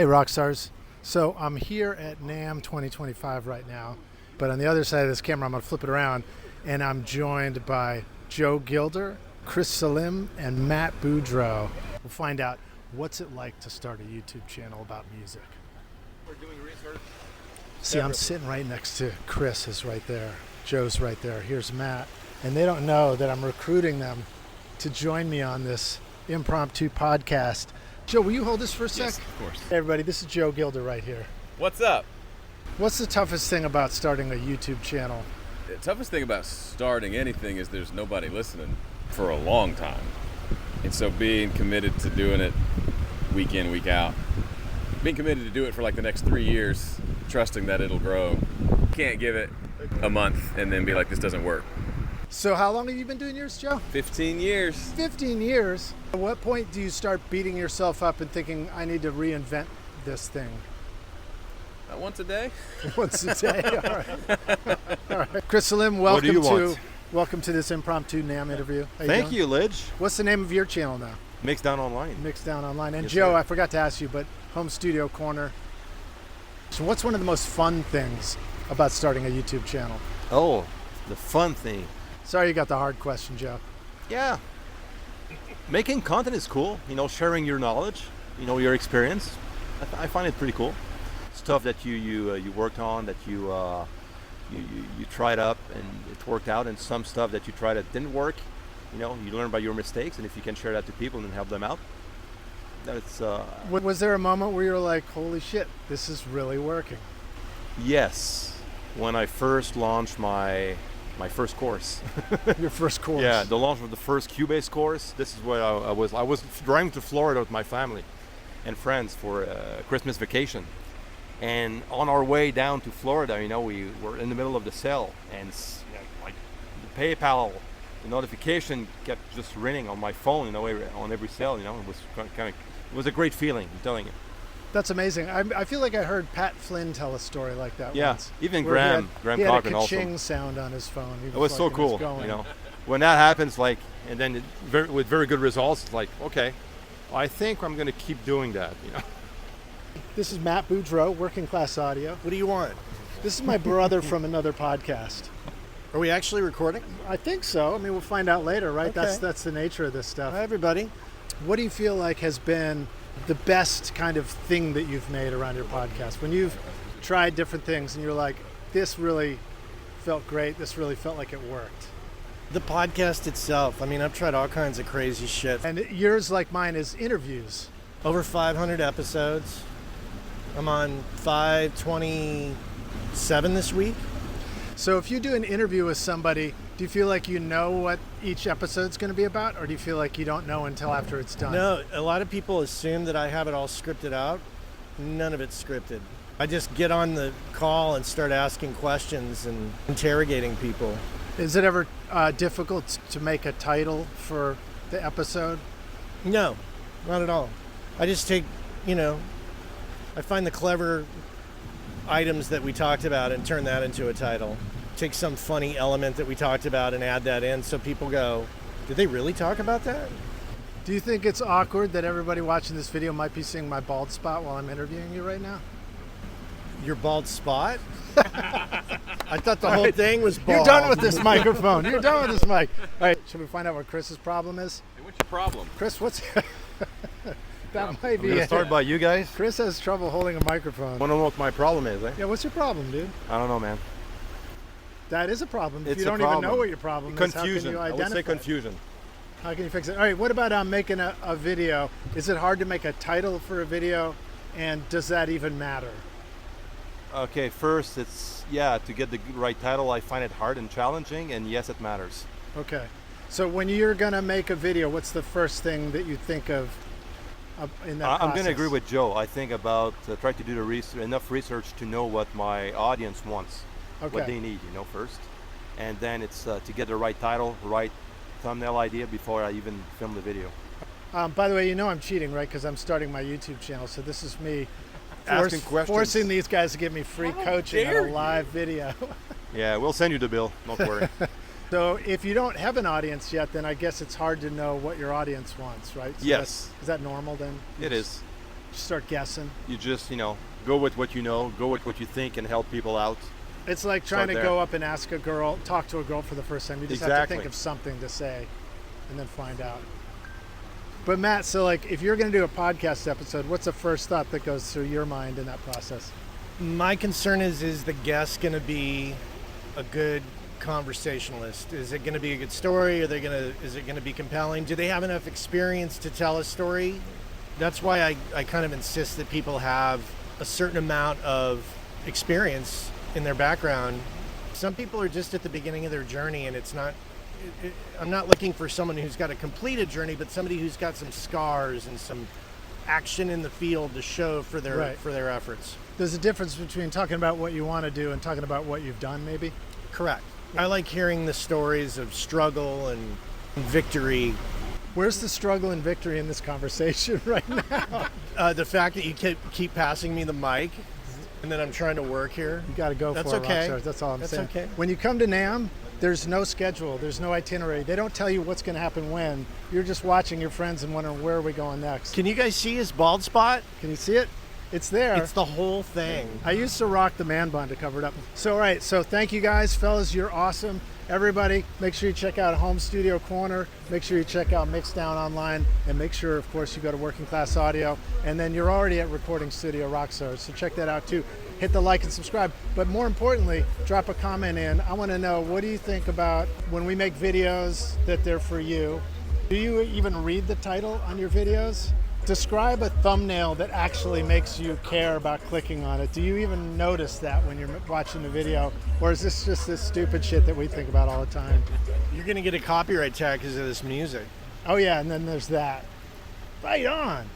Hey Rockstars, so I'm here at NAMM 2025 right now, but on the other side of this camera I'm going to flip it around and I'm joined by Joe Gilder, Chris Salim, and Matt Boudreau. We'll find out what's it like to start a YouTube channel about music. We're doing research. See, I'm sitting right next to Chris is right there, Joe's right there, here's Matt, and they don't know that I'm recruiting them to join me on this impromptu podcast. Joe, will you hold this for a sec? Yes, of course. Hey everybody, this is Joe Gilder right here. What's up? What's the toughest thing about starting a YouTube channel? The toughest thing about starting anything is there's nobody listening for a long time. And so being committed to doing it week in, week out, being committed to do it for like the next 3 years, trusting that it'll grow. Can't give it a month and then be like, this doesn't work. So how long have you been doing yours, Joe? 15 years. 15 years. At what point do you start beating yourself up and thinking, I need to reinvent this thing? Once a day. Once a day, all right. All right. Chris Salim, welcome to this impromptu NAMM interview. Thank you, Lidge. What's the name of your channel now? Mixdown Online. Mixdown Online. And Yes, Joe, sir. I forgot to ask you, but Home Studio Corner. So what's one of the most fun things about starting a YouTube channel? Oh, the fun thing. Sorry you got the hard question, Joe. Yeah. Making content is cool. You know, sharing your knowledge, you know, your experience. I find it pretty cool. Stuff that you worked on, that you tried up and it worked out, and some stuff that you tried that didn't work. You know, you learn by your mistakes, and if you can share that to people and help them out, that's. Was there a moment where you were like, holy shit, this is really working? Yes. When I first launched my first course. Your first course? Yeah, the launch of the first Cubase course. This is where I was driving to Florida with my family and friends for a Christmas vacation. And on our way down to Florida, you know, we were in the middle of the cell, and like the PayPal, the notification kept just ringing on my phone, you know, on every cell. You know, it was it was a great feeling, I'm telling you. That's amazing. I feel like I heard Pat Flynn tell a story like that Yeah, once. even Graham Cochran also. He had a also. ka-ching sound on his phone. It was so like, cool, you know. When that happens, like, and then with very good results, it's like, okay, I think I'm going to keep doing that, you know. This is Matt Boudreau, Working Class Audio. What do you want? This is my brother from another podcast. Are we actually recording? I think so. I mean, we'll find out later, right? Okay. That's the nature of this stuff. Hi, everybody. What do you feel like has been the best kind of thing that you've made around your podcast? When you've tried different things and you're like, this really felt great, this really felt like it worked. The podcast itself. I mean, I've tried all kinds of crazy shit. And yours, like mine, is interviews. Over 500 episodes. I'm on 527 this week. So if you do an interview with somebody, do you feel like you know what each episode's going to be about, or do you feel like you don't know until after it's done? No, a lot of people assume that I have it all scripted out. None of it's scripted. I just get on the call and start asking questions and interrogating people. Is it ever difficult to make a title for the episode? No, not at all. I just take, you know, I find the clever items that we talked about and turn that into a title. Take some funny element that we talked about and add that in so people go, did they really talk about that? Do you think it's awkward that everybody watching this video might be seeing my bald spot while I'm interviewing you right now? Your bald spot? I thought the whole thing was bald. You're done with this microphone. You're done with this mic. All right, should we find out what Chris's problem is? Hey, what's your problem? Chris, what's... That might I'm be going to it. start by you guys. Chris has trouble holding a microphone. Want to know what my problem is, eh? Yeah, what's your problem, dude? I don't know, man. That is a problem. If It's you a don't even know problem. what your problem is, Confusion. how can you I identify would say it? confusion. How can you fix it? All right, what about making a video? Is it hard to make a title for a video, and does that even matter? Okay, first it's, to get the right title, I find it hard and challenging, and yes, it matters. Okay. So when you're going to make a video, what's the first thing that you think of in that process? I'm going to agree with Joe. I think about try to do enough research to know what my audience wants, what they need, you know, first. And then it's to get the right title, right thumbnail idea before I even film the video. By the way, you know I'm cheating, right? Because I'm starting my YouTube channel. So this is me Asking questions. forcing these guys to give me free coaching on dare a live video. Yeah, we'll send you the bill. Don't worry. So if you don't have an audience yet, then I guess it's hard to know what your audience wants, right? So Yes. Is that normal then? It is. start guessing. You just, go with what you know, go with what you think, and help people out. It's like trying to Start go there. up and talk to a girl for the first time. You just have to Exactly. think of something to say and then find out. But Matt, so like if you're going to do a podcast episode, what's the first thought that goes through your mind in that process? My concern is the guest going to be a good conversationalist? Is it going to be a good story? Is it going to be compelling? Do they have enough experience to tell a story? That's why I kind of insist that people have a certain amount of experience in their background. Some people are just at the beginning of their journey, and it's not. I'm not looking for someone who's got a completed journey, but somebody who's got some scars and some action in the field to show for their Right. for their efforts. There's a difference between talking about what you want to do and talking about what you've done, maybe? Correct. I like hearing the stories of struggle and victory. Where's the struggle and victory in this conversation right now? The fact that you keep passing me the mic, and then I'm trying to work here. You got to go That's for it, okay. Rockstars. That's all I'm That's saying. okay. When you come to NAMM, there's no schedule. There's no itinerary. They don't tell you what's going to happen when. You're just watching your friends and wondering, where are we going next? Can you guys see his bald spot? Can you see it? It's there. It's the whole thing. I used to rock the man bun to cover it up. So, all right. So thank you guys, fellas. You're awesome. Everybody, make sure you check out Home Studio Corner. Make sure you check out Mixdown Online. And make sure, of course, you go to Working Class Audio. And then you're already at Recording Studio Rockstars. So check that out, too. Hit the like and subscribe. But more importantly, drop a comment in. I want to know, what do you think about when we make videos that they're for you? Do you even read the title on your videos? Describe a thumbnail that actually makes you care about clicking on it. Do you even notice that when you're watching the video? Or is this just this stupid shit that we think about all the time? You're going to get a copyright tag because of this music. Oh yeah, and then there's that. Right on.